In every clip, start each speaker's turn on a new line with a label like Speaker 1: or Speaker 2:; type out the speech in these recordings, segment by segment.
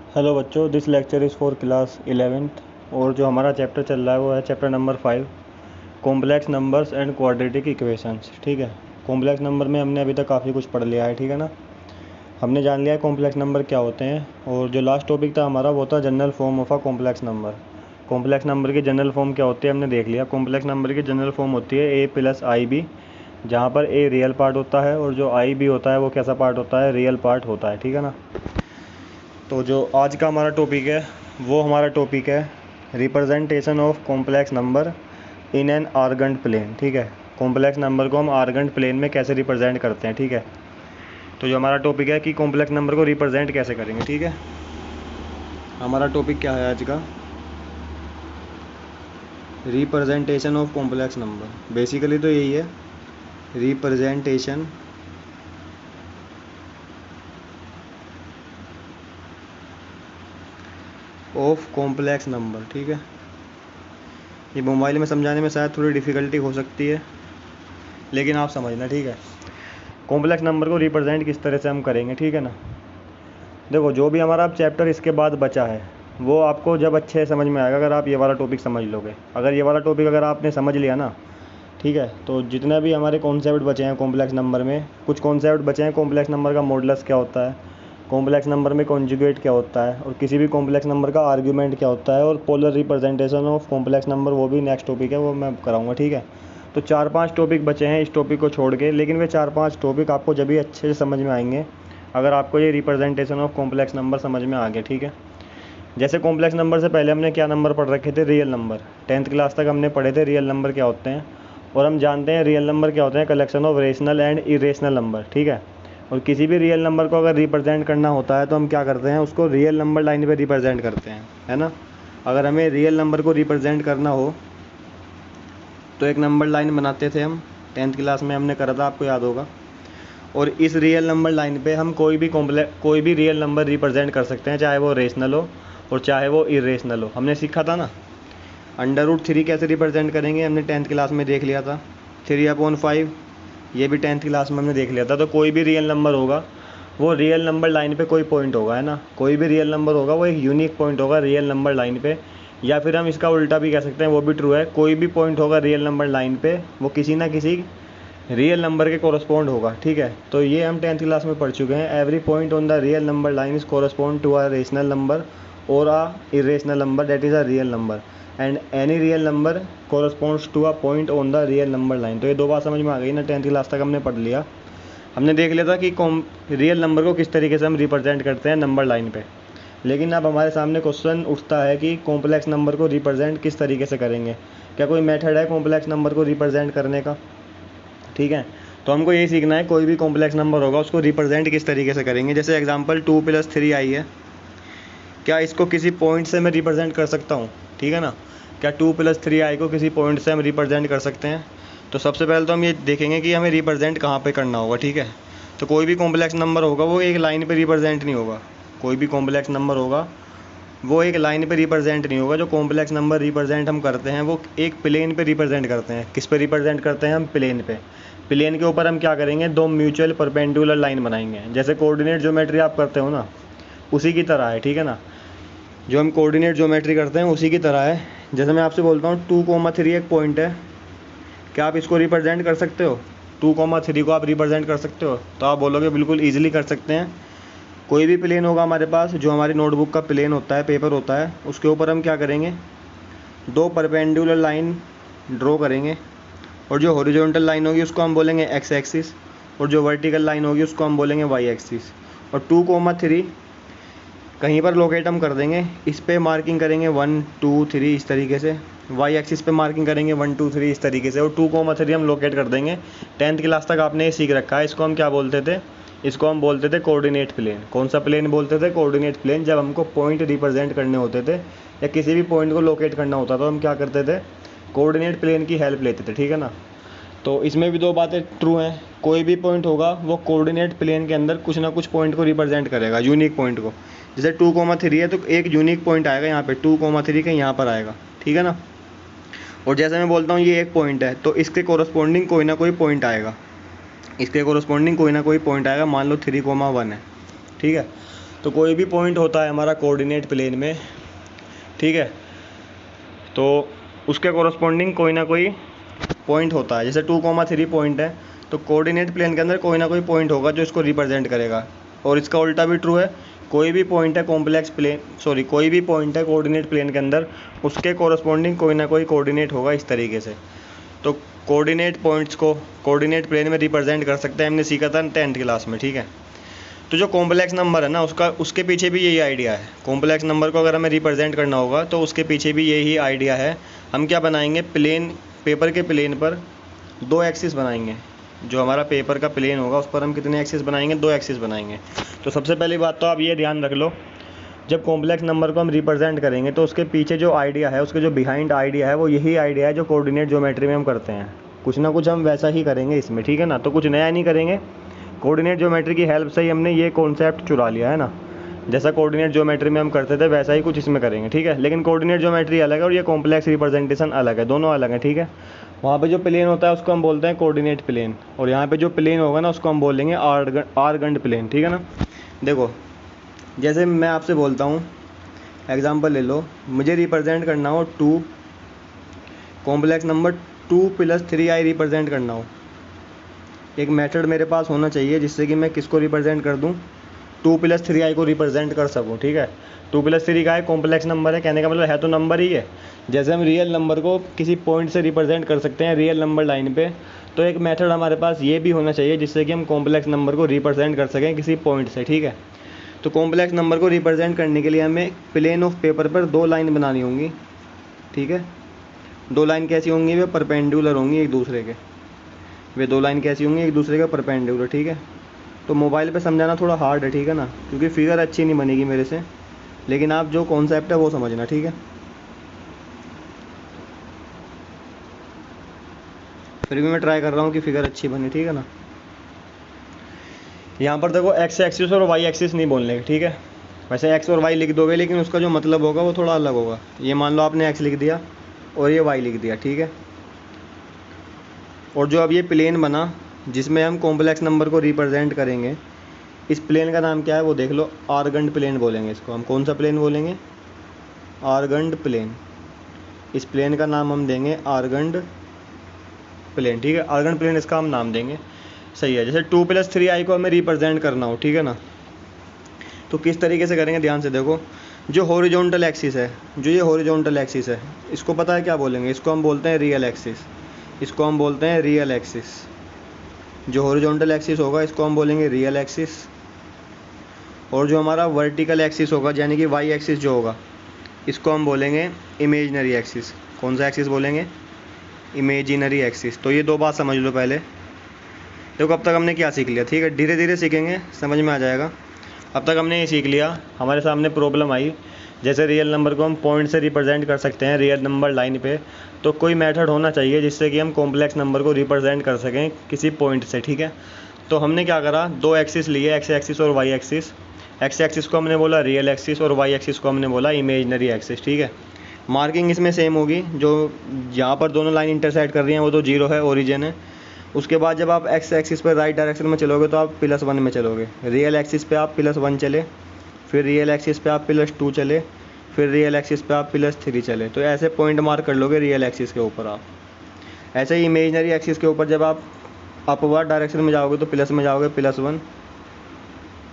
Speaker 1: Hello बच्चों, this lecture is for class 11th। और जो हमारा चैप्टर चल रहा है वो है chapter number 5, complex numbers and quadratic equations. ठीक है, कॉम्प्लेक्स नंबर में हमने अभी तक काफ़ी कुछ पढ़ लिया है। ठीक है ना, हमने जान लिया है कॉम्प्लेक्स नंबर क्या होते हैं। और जो लास्ट टॉपिक था हमारा वो था general form of a complex number. Complex number की जनरल फॉर्म क्या होती है हमने देख लिया। कॉम्प्लेक्स नंबर की जनरल फॉर्म होती है ए प्लस आई बी, जहाँ पर ए रियल पार्ट होता है और जो आई बी होता है वो कैसा पार्ट होता है, रियल पार्ट होता है। ठीक है ना, तो जो आज का हमारा टॉपिक है वो हमारा टॉपिक है representation of complex number in an Argand plane. ठीक है, कॉम्प्लेक्स नंबर को हम आर्गेंट प्लेन में कैसे रिप्रेजेंट करते हैं। ठीक है, तो जो हमारा टॉपिक है कि कॉम्प्लेक्स नंबर को रिप्रेजेंट कैसे करेंगे। ठीक है, हमारा टॉपिक क्या है आज का, representation of complex number. Basically तो यही है, रिप्रेजेंटेशन ऑफ कॉम्प्लेक्स नंबर। ठीक है, ये मोबाइल में समझाने में शायद थोड़ी डिफ़िकल्टी हो सकती है, लेकिन आप समझना। ठीक है, कॉम्प्लेक्स नंबर को रिप्रेजेंट किस तरह से हम करेंगे। ठीक है ना, देखो जो भी हमारा अब चैप्टर इसके बाद बचा है वो आपको जब अच्छे समझ में आएगा अगर आप ये वाला टॉपिक समझ लोगे। अगर ये वाला टॉपिक अगर आपने समझ लिया ना, ठीक है, तो जितना भी हमारे कॉन्सेप्ट बचे हैं कॉम्प्लेक्स नंबर में, कुछ कॉन्सेप्ट बचे हैं। कॉम्प्लेक्स नंबर का मॉडुलस क्या होता है, कॉम्प्लेक्स नंबर में कॉन्जुगेट क्या होता है, और किसी भी कॉम्प्लेक्स नंबर का आर्ग्यूमेंट क्या होता है, और polar representation of complex number, वो भी नेक्स्ट टॉपिक है, वो मैं कराऊंगा। ठीक है, तो 4-5 टॉपिक बचे हैं इस टॉपिक को छोड़ के, लेकिन वे 4-5 टॉपिक आपको जब भी अच्छे से समझ में आएंगे अगर आपको ये रिप्रेजेंटेशन ऑफ कॉम्प्लेक्स नंबर समझ में आ गए। ठीक है, जैसे कॉम्प्लेक्स नंबर से पहले हमने क्या नंबर पढ़ रखे थे, रियल नंबर। 10th क्लास तक हमने पढ़े थे रियल नंबर क्या होते हैं, और हम जानते हैं रियल नंबर क्या होते हैं, collection of rational and irrational number. ठीक है, और किसी भी रियल नंबर को अगर रिप्रेजेंट करना होता है तो हम क्या करते हैं, उसको रियल नंबर लाइन पे रिप्रेजेंट करते हैं, है ना। अगर हमें रियल नंबर को रिप्रेजेंट करना हो तो एक नंबर लाइन बनाते थे हम, 10th क्लास में हमने करा था, आपको याद होगा। और इस रियल नंबर लाइन पे हम कोई भी रियल नंबर रिप्रेजेंट कर सकते हैं, चाहे वो रेशनल हो और चाहे वो इरेशनल हो। हमने सीखा था ना √3 कैसे रिप्रेजेंट करेंगे, हमने 10th क्लास में देख लिया था। 3/5 ये भी 10th क्लास में हमने देख लिया था। तो कोई भी रियल नंबर होगा वो रियल नंबर लाइन पे कोई पॉइंट होगा, है ना। कोई भी रियल नंबर होगा वो एक यूनिक पॉइंट होगा रियल नंबर लाइन पे, या फिर हम इसका उल्टा भी कह सकते हैं, वो भी ट्रू है। कोई भी पॉइंट होगा रियल नंबर लाइन पे वो किसी ना किसी रियल नंबर के कोरस्पॉन्ड होगा। ठीक है, तो ये हम 10th क्लास में पढ़ चुके हैं। Every point on the real number line is correspond to a rational number और a irrational number that is a real number, and any real number corresponds to a point on the real number line. तो ये दो बात समझ में आ गई ना, 10th class तक हमने पढ़ लिया। हमने देख लिया था कि रियल नंबर को किस तरीके से हम रिप्रेजेंट करते हैं नंबर लाइन पे। लेकिन अब हमारे सामने क्वेश्चन उठता है कि कॉम्प्लेक्स नंबर को रिप्रेजेंट किस तरीके से करेंगे, क्या कोई मेथड है कॉम्प्लेक्स नंबर को रिप्रेजेंट करने का। ठीक है, तो हमको यही सीखना है, कोई भी कॉम्प्लेक्स नंबर होगा उसको रिप्रेजेंट किस तरीके से करेंगे। जैसे एग्जांपल 2 + 3 आई है, क्या इसको किसी पॉइंट से मैं रिप्रेजेंट कर सकता हूँ। ठीक है ना, क्या 2 + 3 आई को किसी पॉइंट से हम रिप्रेजेंट कर सकते हैं। तो सबसे पहले तो हम ये देखेंगे कि हमें रिप्रेजेंट कहाँ पे करना होगा। ठीक है, तो कोई भी कॉम्प्लेक्स नंबर होगा वो एक लाइन पे रिप्रेजेंट नहीं होगा। कोई भी कॉम्प्लेक्स नंबर होगा वो एक लाइन पे रिप्रेजेंट नहीं होगा। जो कॉम्प्लेक्स नंबर रिप्रेजेंट हम करते हैं वो एक प्लेन पे रिप्रेजेंट करते हैं। किस पे रिप्रेजेंट करते हैं हम, प्लेन पे। प्लेन के ऊपर हम क्या करेंगे, दो म्यूचुअल परपेंडिकुलर लाइन बनाएंगे। जैसे कोऑर्डिनेट ज्योमेट्री आप करते हो ना, उसी की तरह है। ठीक है ना, जो हम कोऑर्डिनेट ज्योमेट्री करते हैं उसी की तरह है। जैसे मैं आपसे बोलता हूँ 2,3 एक पॉइंट है, क्या आप इसको रिप्रेजेंट कर सकते हो, 2,3 को आप रिप्रेजेंट कर सकते हो। तो आप बोलोगे बिल्कुल ईजिली कर सकते हैं। कोई भी प्लेन होगा हमारे पास, जो हमारी नोटबुक का प्लेन होता है, पेपर होता है, उसके ऊपर हम क्या करेंगे, दो परपेंडिकुलर लाइन ड्रॉ करेंगे। और जो हॉरिजॉन्टल लाइन होगी उसको हम बोलेंगे एक्स एक्सिस, और जो वर्टिकल लाइन होगी उसको हम बोलेंगे वाई एक्सिस। और 2,3 कहीं पर लोकेट हम कर देंगे, इस पे मार्किंग करेंगे 1 2 3 इस तरीके से, वाई एक्सिस पे मार्किंग करेंगे 1 2 3 इस तरीके से, और 2,3 हम लोकेट कर देंगे। 10th क्लास तक आपने ये सीख रखा है। इसको हम क्या बोलते थे, इसको हम बोलते थे कोऑर्डिनेट प्लेन। कौन सा प्लेन बोलते थे, कोऑर्डिनेट प्लेन। जब हमको पॉइंट रिप्रेजेंट करने होते थे या किसी भी पॉइंट को लोकेट करना होता तो हम क्या करते थे, कोऑर्डिनेट प्लेन की हेल्प लेते थे। ठीक है ना, तो इसमें भी दो बातें ट्रू हैं। कोई भी पॉइंट होगा वो कोऑर्डिनेट प्लेन के अंदर कुछ ना कुछ पॉइंट को रिप्रेजेंट करेगा, यूनिक पॉइंट को। जैसे 2,3 है तो एक यूनिक पॉइंट आएगा यहाँ पे, 2,3 के यहाँ पर आएगा। ठीक है ना, और जैसे मैं बोलता हूँ ये एक पॉइंट है तो इसके कोरस्पॉन्डिंग कोई ना कोई पॉइंट आएगा, इसके कोरस्पॉन्डिंग कोई ना कोई पॉइंट आएगा। मान लो 3,1 है। ठीक है, तो कोई भी पॉइंट होता है हमारा कोऑर्डिनेट प्लेन में, ठीक है, तो उसके कोरस्पॉन्डिंग कोई ना कोई पॉइंट होता है। जैसे 2,3 पॉइंट है, तो कोऑर्डिनेट प्लेन के अंदर कोई ना कोई पॉइंट होगा जो इसको रिप्रेजेंट करेगा। और इसका उल्टा भी ट्रू है, कोई भी पॉइंट है कोई भी पॉइंट है कोऑर्डिनेट प्लेन के अंदर, उसके कोरस्पॉन्डिंग कोई ना कोई कोऑर्डिनेट होगा इस तरीके से। तो कोऑर्डिनेट पॉइंट्स को कोऑर्डिनेट प्लेन में रिप्रेजेंट कर सकते हैं, हमने सीखा था 10th क्लास में, ठीक है। तो जो कॉम्प्लेक्स नंबर है ना, उसके पीछे भी यही आइडिया है। कॉम्प्लेक्स नंबर को अगर हमें रिप्रेजेंट करना होगा तो उसके पीछे भी यही आइडिया है। हम क्या बनाएंगे, पेपर के प्लेन पर 2 एक्सिस बनाएंगे। जो हमारा पेपर का प्लेन होगा उस पर हम कितने एक्सिस बनाएंगे, 2 एक्सिस बनाएंगे। तो सबसे पहली बात तो आप ये ध्यान रख लो, जब कॉम्प्लेक्स नंबर को हम रिप्रेजेंट करेंगे तो उसके पीछे जो आइडिया है, उसके जो बिहाइंड आइडिया है, वो यही आइडिया है जो कोऑर्डिनेट ज्योमेट्री में हम करते हैं। कुछ ना कुछ हम वैसा ही करेंगे इसमें, ठीक है ना। तो कुछ नया नहीं करेंगे, कोऑर्डिनेट ज्योमेट्री की हेल्प से ही हमने ये कॉन्सेप्ट चुरा लिया है ना। जैसा कोऑर्डिनेट ज्योमेट्री में हम करते थे वैसा ही कुछ इसमें करेंगे, ठीक है। लेकिन कोऑर्डिनेट ज्योमेट्री अलग है और ये कॉम्प्लेक्स रिप्रेजेंटेशन अलग है, दोनों अलग है, ठीक है। वहाँ पे जो प्लेन होता है उसको हम बोलते हैं कोऑर्डिनेट प्लेन, और यहाँ पे जो प्लेन होगा ना उसको हम बोलेंगे आर्गंड प्लेन, ठीक है ना। देखो, जैसे मैं आपसे बोलता हूँ, एग्जांपल ले लो, मुझे रिप्रेजेंट करना हो 2 कॉम्प्लेक्स नंबर 2 + 3i रिप्रेजेंट करना हो। एक मेथड मेरे पास होना चाहिए जिससे कि मैं किसको रिप्रेजेंट कर दूँ, 2 + 3i को रिप्रेजेंट कर सकूँ, ठीक है। 2 + 3 का है, कॉम्प्लेक्स नंबर है, कहने का मतलब है तो नंबर ही है। जैसे हम रियल नंबर को किसी पॉइंट से रिप्रेजेंट कर सकते हैं रियल नंबर लाइन पे, तो एक मेथड हमारे पास ये भी होना चाहिए जिससे कि हम कॉम्प्लेक्स नंबर को रिप्रेजेंट कर सकें किसी पॉइंट से, ठीक है। तो कॉम्प्लेक्स नंबर को रिप्रेजेंट करने के लिए हमें प्लेन ऑफ पेपर पर 2 लाइन बनानी होंगी, ठीक है। 2 लाइन कैसी होंगी, वे परपेंडिकुलर होंगी एक दूसरे के। वे 2 लाइन कैसी होंगी, एक दूसरे के परपेंडिकुलर, ठीक है। तो मोबाइल पे समझाना थोड़ा हार्ड है, ठीक है ना, क्योंकि फिगर अच्छी नहीं बनेगी मेरे से, लेकिन आप जो कॉन्सेप्ट है वो समझना, ठीक है। फिर भी मैं ट्राई कर रहा हूँ कि फिगर अच्छी बने, ठीक है ना। यहाँ पर देखो, एक्स एक्सिस और वाई एक्सिस नहीं बोलने के, ठीक है। वैसे एक्स और वाई लिख दोगे, लेकिन उसका जो मतलब होगा वो थोड़ा अलग होगा। ये मान लो आपने एक्स लिख दिया और ये वाई लिख दिया, ठीक है। और जो अब ये प्लेन बना जिसमें हम कॉम्प्लेक्स नंबर को रिप्रेजेंट करेंगे, इस प्लेन का नाम क्या है वो देख लो, आर्गंड प्लेन बोलेंगे इसको हम। कौन सा प्लेन बोलेंगे, आर्गंड प्लेन। इस प्लेन का नाम हम देंगे आर्गंड प्लेन, ठीक है। आर्गंड प्लेन इसका हम नाम देंगे, सही है। जैसे 2 + 3i को हमें रिप्रेजेंट करना हो, ठीक है ना, तो किस तरीके से करेंगे, ध्यान से देखो। जो हॉरिजॉन्टल एक्सिस है, जो ये हॉरिजॉन्टल एक्सिस है, इसको पता है क्या बोलेंगे, इसको हम बोलते हैं रियल एक्सिस। इसको हम बोलते हैं रियल एक्सिस। जो हॉरिजॉन्टल एक्सिस होगा इसको हम बोलेंगे रियल एक्सिस, और जो हमारा वर्टिकल एक्सिस होगा यानी कि वाई एक्सिस जो होगा, इसको हम बोलेंगे इमेजिनरी एक्सिस। कौन सा एक्सिस बोलेंगे, इमेजिनरी एक्सिस। तो ये 2 बात समझ लो पहले। देखो अब तक हमने क्या सीख लिया, ठीक है, धीरे धीरे सीखेंगे, समझ में आ जाएगा। अब तक हमने ये सीख लिया, हमारे सामने प्रॉब्लम आई, जैसे रियल नंबर को हम पॉइंट से रिप्रेजेंट कर सकते हैं रियल नंबर लाइन पे, तो कोई मेथड होना चाहिए जिससे कि हम कॉम्प्लेक्स नंबर को रिप्रेजेंट कर सकें किसी पॉइंट से, ठीक है। तो हमने क्या करा, 2 एक्सिस लिए, एक्स एक्सिस और वाई एक्सिस। एक्स एक्सिस को हमने बोला रियल एक्सिस और वाई एक्सिस को हमने बोला इमेजिनरी एक्सिस, ठीक है। मार्किंग इसमें सेम होगी, जो यहाँ पर दोनों लाइन इंटरसेक्ट कर रही हैं वो तो 0 है, ओरिजिन है। उसके बाद जब आप एक्स एक्सिस पर राइट डायरेक्शन में चलोगे तो आप +1 में चलोगे। रियल एक्सिस पे आप +1 चले, फिर रियल एक्सिस पे आप +2 चले, फिर रियल एक्सिस पे आप +3 चले। तो ऐसे पॉइंट मार्क कर लोगे रियल एक्सिस के ऊपर आप। ऐसे ही इमेजिनरी एक्सिस के ऊपर जब आप अपवर्ड डायरेक्शन में जाओगे तो प्लस में जाओगे, +1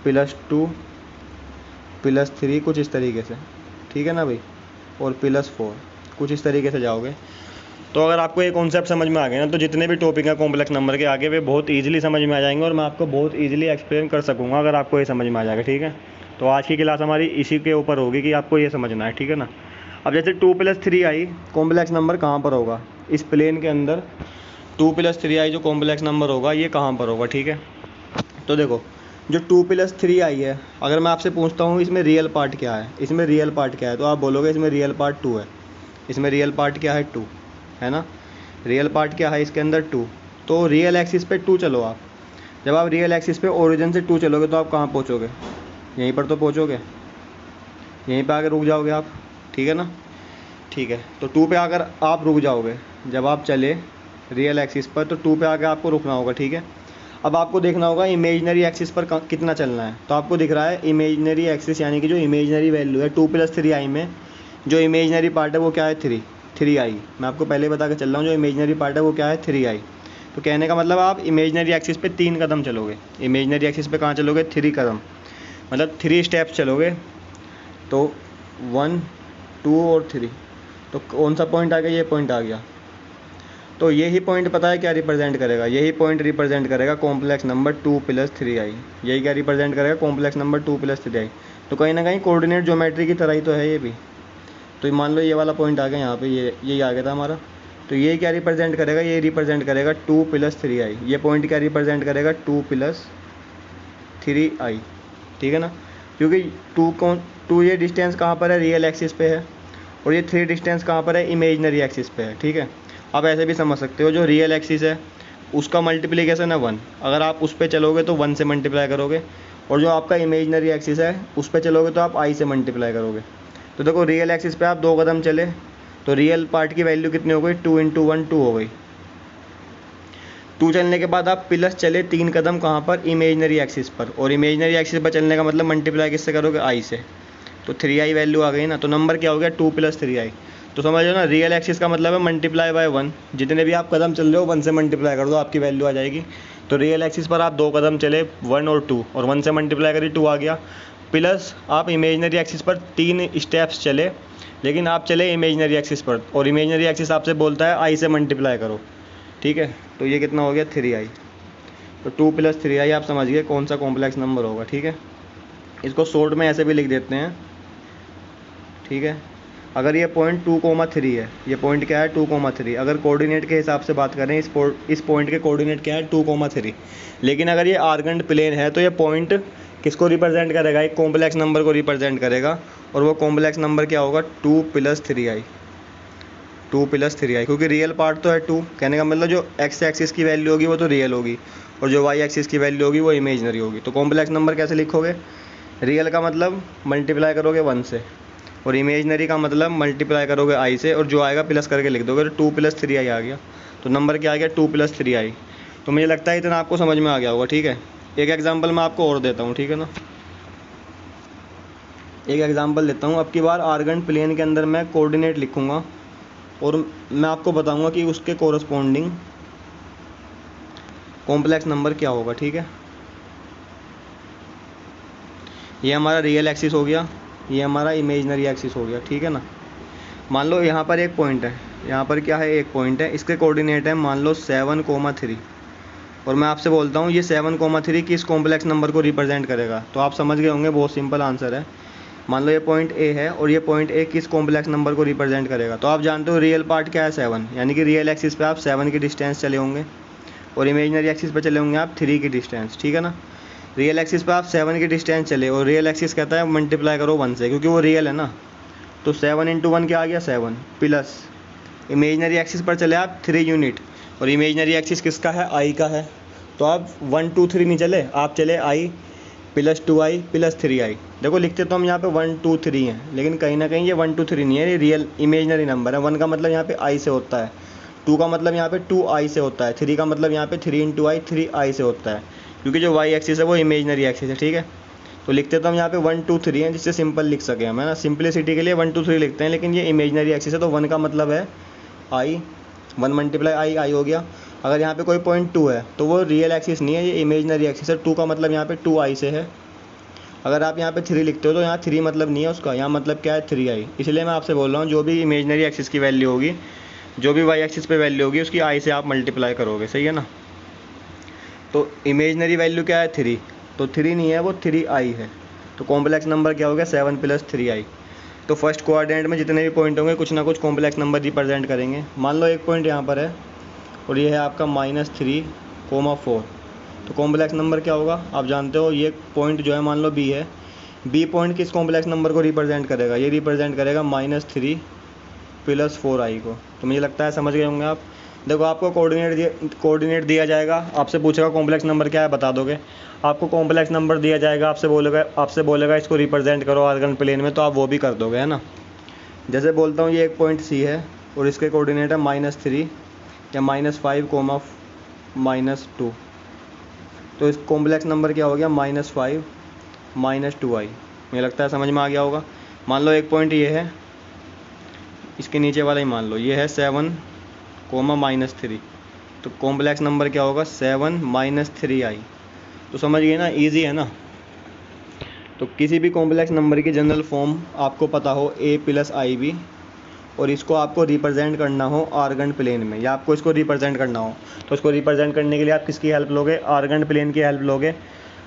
Speaker 1: +2 +3 कुछ इस तरीके से, ठीक है ना भाई, और +4 कुछ इस तरीके से जाओगे। तो अगर आपको ये कॉन्सेप्ट समझ में आ गया ना, तो जितने भी टॉपिक हैं कॉम्प्लेक्स नंबर के आगे वे बहुत ईजिली समझ में आ जाएंगे और मैं आपको बहुत ईजिली एक्सप्लेन कर सकूँगा अगर आपको ये समझ में आ जाएगा, ठीक है। तो आज की क्लास हमारी इसी के ऊपर होगी कि आपको ये समझना है, ठीक है ना। अब जैसे 2 + 3i कॉम्प्लेक्स नंबर कहाँ पर होगा, इस प्लेन के अंदर 2 + 3i जो कॉम्प्लेक्स नंबर होगा ये कहाँ पर होगा, ठीक है। तो देखो, जो 2 + 3i है, अगर मैं आपसे पूछता हूँ इसमें रियल पार्ट क्या है, इसमें रियल पार्ट क्या है, तो आप बोलोगे इसमें रियल पार्ट 2 है। इसमें रियल पार्ट क्या है, 2 है ना। रियल पार्ट क्या है इसके अंदर, 2। तो रियल एक्सिस पे 2 चलो आप। जब आप रियल एक्सिस पे ओरिजिन से 2 चलोगे तो आप कहाँ पहुँचोगे, यहीं पर तो पहुँचोगे, यहीं पे आकर रुक जाओगे आप, ठीक है ना। ठीक है, तो 2 पे आकर आप रुक जाओगे। जब आप चले रियल एक्सिस पर तो 2 पे आकर आपको रुकना होगा, ठीक है। अब आपको देखना होगा इमेजनरी एक्सिस पर कितना चलना है। तो आपको दिख रहा है इमेजनरी एक्सिस यानी कि जो इमेजनरी वैल्यू है 2 + 3i में जो इमेजनरी पार्ट है वो क्या है 3i। मैं आपको पहले बता के चल रहा हूँ जो इमेजनरी पार्ट है वो क्या है 3i। तो कहने का मतलब आप इमेजनरी एक्सिस पे 3 कदम चलोगे। इमेजनरी एक्सिस पे कहाँ चलोगे 3 कदम, मतलब 3 स्टेप्स चलोगे। तो 1 2 और 3। तो कौन सा पॉइंट आ गया, ये पॉइंट आ गया। तो यही पॉइंट पता है क्या रिप्रेजेंट करेगा, यही पॉइंट रिप्रेजेंट करेगा कॉम्प्लेक्स नंबर 2 + 3i। यही क्या रिप्रेजेंट करेगा कॉम्प्लेक्स नंबर 2 + 3i। तो कहीं ना कहीं कोऑर्डिनेट ज्योमेट्री की तरह ही तो है ये भी। तो मान लो ये वाला पॉइंट आ गया यहाँ पे, यही आ गया था हमारा। तो ये क्या रिप्रेजेंट करेगा, ये रिप्रेजेंट करेगा 2 + 3i। ये पॉइंट क्या रिप्रेजेंट करेगा 2 + 3i, ठीक है ना। क्योंकि 2 ये डिस्टेंस कहाँ पर है, रियल एक्सिस पे है, और ये 3 डिस्टेंस कहाँ पर है, इमेजनरी एक्सिस पे है, ठीक है। आप ऐसे भी समझ सकते हो जो रियल एक्सिस है उसका मल्टीप्लिकेशन है 1। अगर आप उस पर चलोगे तो 1 से मल्टीप्लाई करोगे, और जो आपका इमेजनरी एक्सिस है उस पर चलोगे तो आप i से मल्टीप्लाई करोगे। तो देखो रियल एक्सिस पे आप 2 कदम चले तो रियल पार्ट की वैल्यू कितनी हो गई, 2 × 1 2 हो गई। 2 चलने के बाद आप प्लस चले 3 कदम कहाँ पर, इमेजनरी एक्सिस पर, और इमेजनरी एक्सिस पर चलने का मतलब मल्टीप्लाई किससे करोगे, i से। तो 3i वैल्यू आ गई ना। तो नंबर क्या हो गया 2 + 3i। तो समझ लो ना रियल एक्सिस का मतलब है मल्टीप्लाई बाय 1। जितने भी आप कदम चल रहे हो 1 से मल्टीप्लाई कर दो, आपकी वैल्यू आ जाएगी। तो रियल एक्सिस पर आप 2 कदम चले 1 और 2, और 1 से मल्टीप्लाई करी 2 आ गया। प्लस आप इमेजनरी एक्सिस पर 3 स्टेप्स चले, लेकिन आप चले इमेजनरी एक्सिस पर, और इमेजनरी एक्सिस आपसे बोलता है i से मल्टीप्लाई करो, ठीक है। तो ये कितना हो गया 3i। तो 2 + 3i आप समझ गए कौन सा कॉम्प्लेक्स नंबर होगा, ठीक है। इसको शॉर्ट में ऐसे भी लिख देते हैं, ठीक है। अगर ये पॉइंट 2,3 है, ये पॉइंट क्या है 2,3। अगर कोऑर्डिनेट के हिसाब से बात करें इस पॉइंट के कोऑर्डिनेट क्या है 2,3। लेकिन अगर ये आर्गेंट प्लेन है तो ये पॉइंट किसको रिप्रेजेंट करेगा, एक कॉम्प्लेक्स नंबर को रिप्रेजेंट करेगा, और वो कॉम्प्लेक्स नंबर क्या होगा 2 + 3i। 2 + 3i, क्योंकि रियल पार्ट तो है 2। कहने का मतलब जो एक्स एक्सिस की वैल्यू होगी वो तो रियल होगी, और जो वाई एक्सिस की वैल्यू होगी वो इमेजनरी होगी। तो कॉम्प्लेक्स नंबर कैसे लिखोगे, रियल का मतलब मल्टीप्लाई करोगे 1 से, और इमेजनरी का मतलब मल्टीप्लाई करोगे i से, और जो आएगा प्लस करके लिख दोगे। तो 2 + 3i आ गया। तो नंबर क्या आ गया 2 + 3i। तो मुझे लगता है इतना आपको समझ में आ गया होगा, ठीक है। एक एग्जांपल मैं आपको और देता हूँ, ठीक है ना। एक एग्जांपल देता हूँ। अब की बार आर्गेंट प्लेन के अंदर मैं कोऑर्डिनेट लिखूँगा, और मैं आपको बताऊँगा कि उसके कोरस्पॉन्डिंग कॉम्प्लेक्स नंबर क्या होगा, ठीक है। ये हमारा रियल एक्सिस हो गया, ये हमारा इमेजनरी एक्सिस हो गया, ठीक है ना। मान लो यहाँ पर एक पॉइंट है, यहाँ पर क्या है एक पॉइंट है, इसके कोऑर्डिनेट है मान लो 7,3, और मैं आपसे बोलता हूँ ये 7,3 किस कॉम्प्लेक्स नंबर को रिप्रेजेंट करेगा। तो आप समझ गए होंगे, बहुत सिंपल आंसर है। मान लो ये पॉइंट ए है, और ये पॉइंट ए किस कॉम्प्लेक्स नंबर को रिप्रेजेंट करेगा। तो आप जानते हो रियल पार्ट क्या है 7, यानी कि रियल एक्सिस पे आप 7 की डिस्टेंस चले होंगे, और इमेजनरी एक्सिस पे चले होंगे आप 3 की डिस्टेंस, ठीक है ना। रियल एक्सिस पे आप 7 की डिस्टेंस चले, और रियल एक्सिस कहता है मल्टीप्लाई करो 1 से, क्योंकि वो रियल है ना। तो 7 × 1 क्या आ गया 7, प्लस इमेजनरी एक्सिस पर चले आप 3 यूनिट, और इमेजनरी एक्सिस किसका है i का है। तो आप 1 2 3 नहीं चले, आप चले i + 2i + 3i। देखो लिखते तो हम यहाँ पे 1 2 3 हैं, लेकिन कहीं ना कहीं ये 1 2 3 नहीं है, ये रियल इमेजनरी नंबर है। 1 का मतलब यहाँ पे i से होता है, 2 का मतलब यहाँ पे 2i से होता है, 3 का मतलब यहाँ पे 3 × i 3i से होता है, क्योंकि जो y एक्सिस है वो इमेजनरी एक्सिस है, ठीक है। तो लिखते तो हम यहाँ पे 1 2 3 हैं, जिससे सिंपल लिख सके हम, है ना। सिंपलिसिटी के लिए 1 2 3 लिखते हैं, लेकिन ये इमेजनरी एक्सिस है तो 1 का मतलब है i, 1 × i हो गया। अगर यहाँ पे कोई पॉइंट 2 है तो वो रियल एक्सिस नहीं है, ये इमेजनरी एक्सिस है। 2 का मतलब यहाँ पे 2i से है। अगर आप यहाँ पे 3 लिखते हो तो यहाँ 3 मतलब नहीं है उसका, यहाँ मतलब क्या है 3i। इसलिए मैं आपसे बोल रहा हूँ जो भी इमेजनरी एक्सिस की वैल्यू होगी, जो भी वाई एक्सिस पे वैल्यू होगी, उसकी i से आप मल्टीप्लाई करोगे, सही है ना। तो इमेजनरी वैल्यू क्या है 3, तो 3 नहीं है वो 3i है। तो कॉम्प्लेक्स नंबर क्या हो गया 7 + 3i। तो फर्स्ट कोऑर्डिनेट में जितने भी पॉइंट होंगे कुछ ना कुछ कॉम्प्लेक्स नंबर रिप्रेजेंट करेंगे। मान लो एक पॉइंट यहाँ पर है, और ये है आपका -3,4। तो कॉम्प्लेक्स नंबर क्या होगा आप जानते हो, ये पॉइंट जो है मान लो बी है, बी पॉइंट किस कॉम्प्लेक्स नंबर को रिप्रेजेंट करेगा, ये रिप्रेजेंट करेगा -3 + 4i को। तो मुझे लगता है समझ गए होंगे आप। देखो आपको कोऑर्डिनेट दिया जाएगा, आपसे पूछेगा कॉम्प्लेक्स नंबर क्या है बता दोगे। आपको कॉम्प्लेक्स नंबर दिया जाएगा, आपसे बोलेगा इसको रिप्रेजेंट करो आर्गेंट प्लेन में, तो आप वो भी कर दोगे, है ना। जैसे बोलता हूँ ये एक पॉइंट सी है, और इसके कोऑर्डिनेट है -3 या -5, -2। तो इस कॉम्प्लेक्स नंबर क्या हो गया -5 -2i। मुझे लगता है समझ में आ गया होगा। मान लो एक पॉइंट ये है, इसके नीचे वाला ही मान लो ये है 7, -3, तो कॉम्प्लेक्स नंबर क्या होगा 7 -3i। तो समझ गए ना, इजी है ना। तो किसी भी कॉम्प्लेक्स नंबर की जनरल फॉर्म आपको पता हो a + ib, और इसको आपको रिप्रेजेंट करना हो आर्गन प्लेन में, या आपको इसको रिप्रेजेंट करना हो, तो इसको रिप्रेजेंट करने के लिए आप किसकी हेल्प लोगे, आर्गन प्लेन की हेल्प लोगे।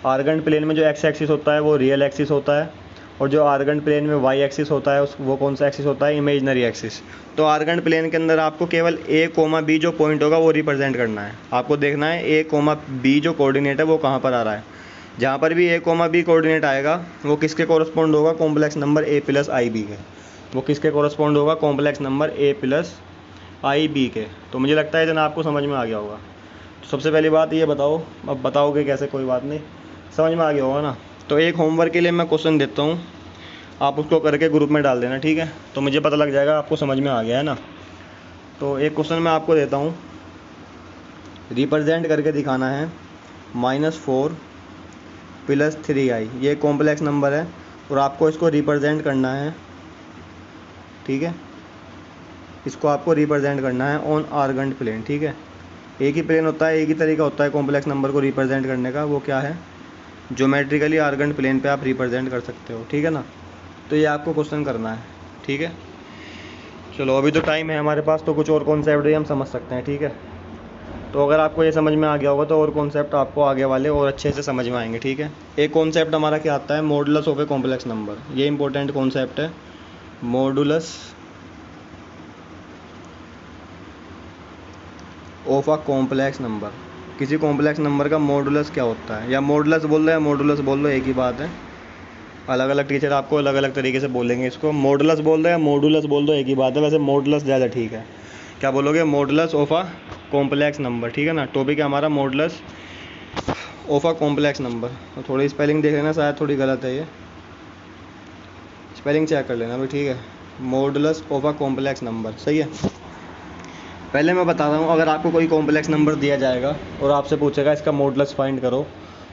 Speaker 1: आर्गन प्लेन में जो एक्स एक्सिस होता है वो रियल एक्सिस होता है, और जो आर्गन प्लेन में वाई एक्सिस होता है वो कौन सा एक्सिस होता है, इमेजनरी एक्सिस। तो आर्गन प्लेन के अंदर आपको केवल a, b जो पॉइंट होगा वो रिप्रेजेंट करना है। आपको देखना है a, b जो कोऑर्डिनेट है वो कहाँ पर आ रहा है। जहाँ पर भी a, b कोऑर्डिनेट आएगा वो किसके कोरस्पॉन्ड होगा, कॉम्प्लेक्स नंबर a + ib के। वो किसके कोरस्पॉन्ड होगा, कॉम्प्लेक्स नंबर a + ib के। तो मुझे लगता है इतना आपको समझ में आ गया होगा। तो सबसे पहली बात ये बताओ, अब बताओगे कैसे, कोई बात नहीं, समझ में आ गया होगा ना। तो एक होमवर्क के लिए मैं क्वेश्चन देता हूँ, आप उसको करके ग्रुप में डाल देना, ठीक है। तो मुझे पता लग जाएगा आपको समझ में आ गया है ना। तो एक क्वेश्चन मैं आपको देता हूँ, रिप्रेजेंट करके दिखाना है -4 + 3i। ये कॉम्प्लेक्स नंबर है और आपको इसको रिप्रेजेंट करना है, ठीक है। इसको आपको रिप्रेजेंट करना है ऑन आर्गन प्लेन, ठीक है। एक ही प्लेन होता है, एक ही तरीका होता है कॉम्प्लेक्स नंबर को रिप्रेजेंट करने का, वो क्या है, ज्योमेट्रिकली आर्गन प्लेन पे आप रिप्रेजेंट कर सकते हो, ठीक है ना। तो ये आपको क्वेश्चन करना है, ठीक है। चलो अभी तो टाइम है हमारे पास, तो कुछ और कॉन्सेप्ट भी हम समझ सकते हैं, ठीक है। तो अगर आपको ये समझ में आ गया होगा तो और कॉन्सेप्ट आपको आगे वाले और अच्छे से समझ में आएंगे, ठीक है। एक कॉन्सेप्ट हमारा क्या आता है, modulus of a complex number. ये इंपॉर्टेंट कॉन्सेप्ट है, modulus of a complex number. किसी कॉम्प्लेक्स नंबर का मॉडुलस क्या होता है, या मॉडुलस बोल रहे हैं मॉडुलस बोल लो, एक ही बात है। अलग अलग टीचर आपको अलग अलग तरीके से बोलेंगे इसको, मॉडुलस बोल रहे हैं मॉडुलस बोल दो, एक ही बात है। वैसे मॉडुलस ज़्यादा ठीक है। क्या बोलोगे, modulus of a complex number, ठीक है ना। टॉपिक है हमारा modulus of a complex number. तो थोड़ी स्पेलिंग देख लेना, शायद थोड़ी गलत है, ये स्पेलिंग चेक कर लेना भाई, ठीक है। Modulus of a complex number, सही है। पहले मैं बता रहा हूँ, अगर आपको कोई कॉम्प्लेक्स नंबर दिया जाएगा और आपसे पूछेगा इसका मॉडुलस फाइंड करो,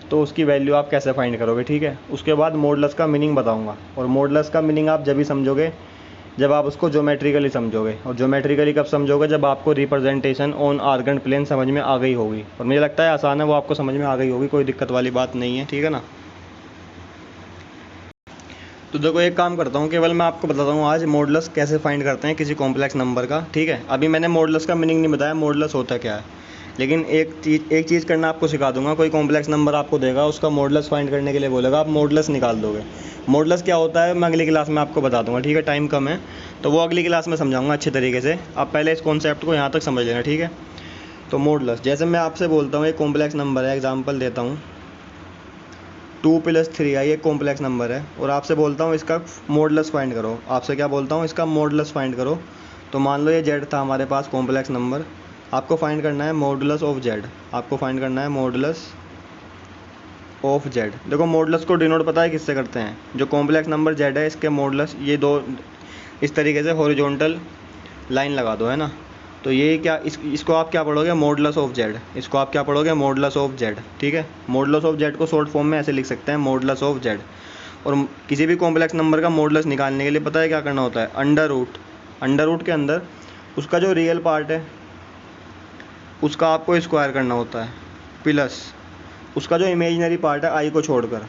Speaker 1: तो उसकी वैल्यू आप कैसे फाइंड करोगे, ठीक है। उसके बाद मॉडुलस का मीनिंग बताऊंगा, और मॉडुलस का मीनिंग आप जब भी समझोगे जब आप उसको ज्योमेट्रिकली समझोगे। और ज्योमेट्रिकली कब समझोगे, जब आपको रिप्रेजेंटेशन ऑन आर्गन प्लेन समझ में आ गई होगी। और मुझे लगता है आसान है, वो आपको समझ में आ गई होगी, कोई दिक्कत वाली बात नहीं है, ठीक है ना। तो देखो एक काम करता हूँ, केवल मैं आपको बताता हूँ आज मॉडुलस कैसे फाइंड करते हैं किसी कॉम्प्लेक्स नंबर का, ठीक है। अभी मैंने मॉडुलस का मीनिंग नहीं बताया, मॉडुलस होता क्या है, लेकिन एक चीज़ करना आपको सिखा दूंगा। कोई कॉम्प्लेक्स नंबर आपको देगा, उसका मॉडुलस फाइंड करने के लिए बोलेगा, आप मॉडुलस निकाल दोगे। मॉडुलस क्या होता है मैं अगली क्लास में आपको बता दूंगा, ठीक है। टाइम कम है तो वो अगली क्लास में समझाऊंगा अच्छे तरीके से। आप पहले इस कॉन्सेप्ट को यहाँ तक समझ लेना, ठीक है। तो मॉडुलस, जैसे मैं आपसे बोलता हूँ एक कॉम्प्लेक्स नंबर है, एग्जाम्पल देता हूँ 2 + 3i एक कॉम्प्लेक्स नंबर है, और आपसे बोलता हूँ इसका मॉडुलस फाइंड करो। आपसे क्या बोलता हूँ, इसका मॉडुलस फाइंड करो। तो मान लो ये z था हमारे पास कॉम्प्लेक्स नंबर, आपको फाइंड करना है मॉडुलस ऑफ z। आपको फाइंड करना है मॉडुलस ऑफ z। देखो मॉडुलस को डिनोट पता है किससे करते हैं, जो कॉम्प्लेक्स नंबर z है इसके मॉडुलस, ये दो इस तरीके से हॉरिजॉन्टल लाइन लगा दो, है ना। तो ये क्या इसको आप क्या पढ़ोगे, मॉडुलस ऑफ z। इसको आप क्या पढ़ोगे, मॉडुलस ऑफ z, ठीक है। मॉडुलस ऑफ z को शॉर्ट फॉर्म में ऐसे लिख सकते हैं, मॉडुलस ऑफ z। और किसी भी कॉम्प्लेक्स नंबर का मॉडुलस निकालने के लिए पता है क्या करना होता है, अंडर रूट के अंदर उसका जो रियल पार्ट है उसका आपको स्क्वायर करना होता है, प्लस उसका जो इमेजनरी पार्ट है आई को छोड़कर।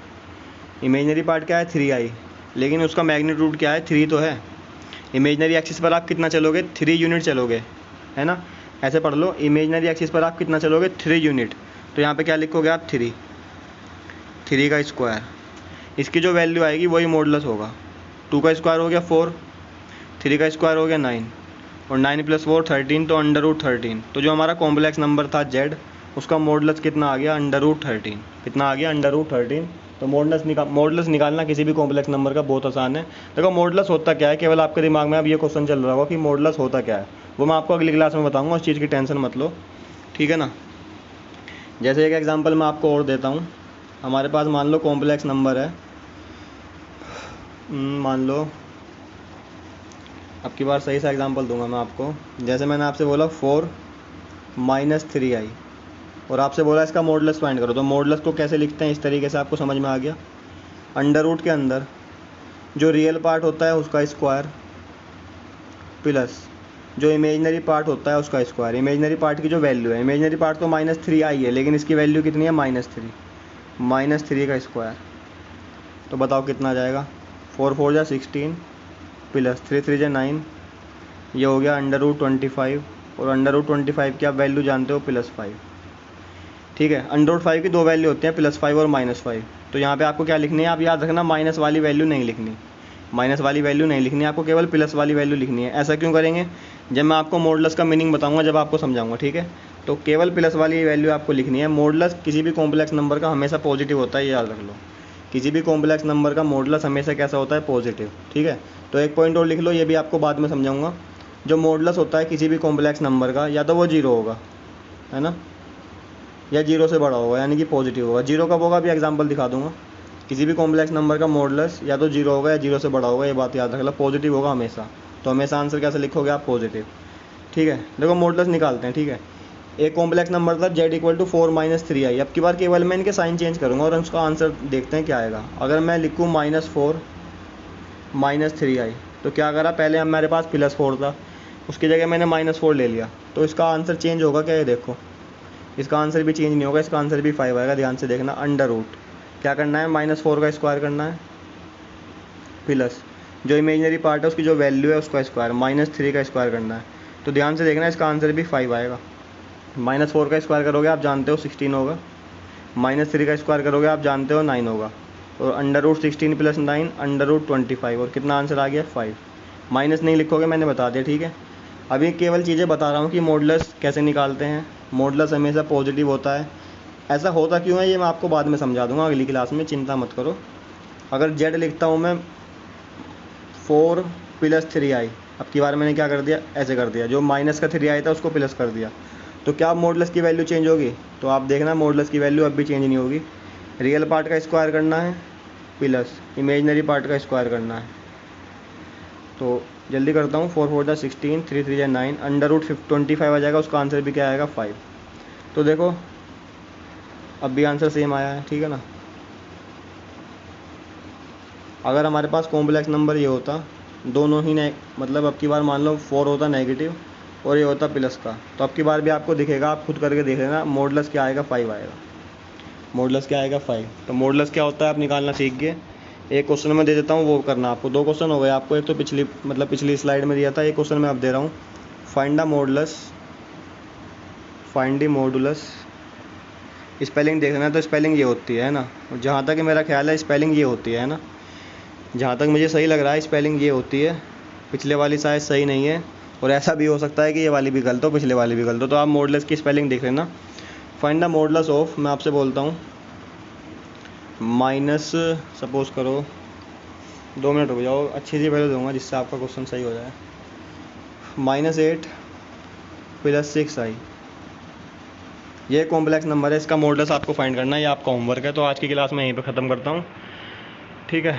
Speaker 1: इमेजनरी पार्ट क्या है 3i, लेकिन उसका मैग्नीट्यूड क्या है 3 तो है। इमेजनरी एक्सिस पर आप कितना चलोगे, 3 यूनिट चलोगे, है ना। ऐसे पढ़ लो, इमेजनरी एक्सिस पर आप कितना चलोगे, 3 यूनिट। तो यहाँ पे क्या लिखोगे आप, 3 का स्क्वायर। इसकी जो वैल्यू आएगी वही मॉडुलस होगा। 2 का स्क्वायर हो गया 4, 3 का स्क्वायर हो गया 9, और 9 + 4 13, तो √13। तो जो हमारा कॉम्प्लेक्स नंबर था z, उसका मॉडुलस कितना आ गया, √13। कितना आ गया, √13। तो मॉडुलस निकालना किसी भी कॉम्प्लेक्स नंबर का बहुत आसान है। देखो मॉडुलस होता क्या है, केवल आपके दिमाग में अब ये क्वेश्चन चल रहा होगा कि मॉडुलस होता क्या है, वो मैं आपको अगली क्लास में बताऊंगा, उस चीज़ की टेंशन मत लो, ठीक है ना। जैसे एक एग्जांपल मैं आपको और देता हूँ, हमारे पास मान लो कॉम्प्लेक्स नंबर है, मान लो अब की बार सही सा एग्जांपल दूंगा मैं आपको। जैसे मैंने आपसे बोला 4 - 3i, और आपसे बोला इसका मॉडुलस फाइंड करो, तो मॉडुलस को कैसे लिखते हैं, इस तरीके से आपको समझ में आ गया। अंडर रूट के अंदर जो रियल पार्ट होता है उसका स्क्वायर प्लस जो इमेजनरी पार्ट होता है उसका स्क्वायर। इमेजनरी पार्ट की जो वैल्यू है, इमेजनरी पार्ट तो -3 आई है, लेकिन इसकी वैल्यू कितनी है, -3 का स्क्वायर। तो बताओ कितना आ जाएगा, 4 4 जा 16 प्लस 3 3 जा 9, ये हो गया √25। और √25 की आप वैल्यू जानते हो +5, ठीक है। √5 की दो वैल्यू होती हैं, +5 और -5। तो यहाँ पे आपको क्या लिखनी है, आप याद रखना माइनस वाली वैल्यू नहीं लिखनी, माइनस वाली वैल्यू नहीं लिखनी है आपको, केवल प्लस वाली वैल्यू लिखनी है। ऐसा क्यों करेंगे, जब मैं आपको मॉडुलस का मीनिंग बताऊंगा, जब आपको समझाऊंगा, ठीक है। तो केवल प्लस वाली वैल्यू आपको लिखनी है। मॉडुलस किसी भी कॉम्प्लेक्स नंबर का हमेशा पॉजिटिव होता है, ये याद रख लो। किसी भी कॉम्प्लेक्स नंबर का मॉडुलस हमेशा कैसा होता है, पॉजिटिव, ठीक है। तो एक पॉइंट और लिख लो, ये भी आपको बाद में समझाऊंगा। जो मॉडुलस होता है किसी भी कॉम्प्लेक्स नंबर का, या तो वो 0 होगा, है ना, या 0 से बड़ा होगा, यानी कि पॉजिटिव होगा। 0 कब होगा, अभी एग्जांपल दिखा दूंगा। किसी भी कॉम्प्लेक्स नंबर का मॉडुलस या तो 0 होगा या 0 से बड़ा होगा, ये बात याद रखना, पॉजिटिव होगा हमेशा। तो हमेशा आंसर कैसे लिखोगे आप, पॉजिटिव, ठीक है। देखो मॉडुलस निकालते हैं, ठीक है। एक कॉम्प्लेक्स नंबर था z = 4 - 3i। अब की बार केवल मैं इनके साइन चेंज करूँगा और उसका आंसर देखते हैं क्या आएगा। अगर मैं लिखूँ -4 - 3i, तो क्या करा, पहले हमारे पास +4 था, उसकी जगह मैंने -4 ले लिया, तो इसका आंसर चेंज होगा क्या, ये देखो। इसका आंसर भी चेंज नहीं होगा, इसका आंसर भी 5 आएगा। ध्यान से देखना, अंडर रूट क्या करना है, -4 का स्क्वायर करना है, प्लस जो इमेजनरी पार्ट है उसकी जो वैल्यू है उसका स्क्वायर, -3 का स्क्वायर करना है। तो ध्यान से देखना, इसका आंसर भी 5 आएगा। -4 का स्क्वायर करोगे आप जानते हो 16 होगा, -3 का स्क्वायर करोगे आप जानते हो 9 होगा, और √16 + 9 √25, और कितना आंसर आ गया, 5। माइनस नहीं लिखोगे, मैंने बता दिया, ठीक है। अभी केवल चीज़ें बता रहा हूँ कि मॉडुलस कैसे निकालते हैं। मॉडुलस हमेशा पॉजिटिव होता है। ऐसा होता क्यों है ये मैं आपको बाद में समझा दूंगा अगली क्लास में, चिंता मत करो। अगर z लिखता हूँ मैं 4 + 3i, अब की बार मैंने क्या कर दिया, ऐसे कर दिया, जो माइनस का 3i था उसको प्लस कर दिया, तो क्या मॉडुलस की वैल्यू चेंज होगी, तो आप देखना मॉडुलस की वैल्यू अब भी चेंज नहीं होगी। रियल पार्ट का स्क्वायर करना है प्लस इमेजनरी पार्ट का स्क्वायर करना है। तो जल्दी करता हूँ, 4 4 जा 16, 3 3 जा 9, √25 आ जाएगा, उसका आंसर भी क्या आएगा, 5। तो देखो अब भी आंसर सेम आया है, ठीक है ना। अगर हमारे पास कॉम्प्लेक्स नंबर ये होता, दोनों ही मतलब अब की बार मान लो 4 होता नेगेटिव और ये होता प्लस का, तो अब की बार भी आपको दिखेगा, आप खुद करके देख लेना, मॉडुलस क्या आएगा, 5 आएगा। मॉडुलस क्या आएगा, 5। तो मॉडुलस क्या होता है आप निकालना सीख गए। एक क्वेश्चन में दे देता हूँ, वो करना आपको। 2 क्वेश्चन हो गए आपको, एक तो पिछली स्लाइड में दिया था, एक क्वेश्चन मैं अब दे रहा हूँ। फाइंड द मॉडुलस, स्पेलिंग देखना है, तो स्पेलिंग ये होती है ना, और जहाँ तक मेरा ख्याल है स्पेलिंग ये होती है ना, जहाँ तक मुझे सही लग रहा है स्पेलिंग ये होती है। पिछले वाली शायद सही नहीं है, और ऐसा भी हो सकता है कि ये वाली भी गलत हो, पिछले वाली भी गलत हो। तो आप मॉडुलस की स्पेलिंग देख लेना। फाइंड द मॉडुलस ऑफ, मैं आपसे बोलता हूँ, माइनस, सपोज करो 2 मिनट रुक जाओ, अच्छी सी वैल्यू दूंगा जिससे आपका क्वेश्चन सही हो जाए। -8 + 6i, ये कॉम्प्लेक्स नंबर है, इसका मॉडुलस आपको फाइंड करना है, ये आपका होमवर्क है। तो आज की क्लास में यहीं पे ख़त्म करता हूँ, ठीक है।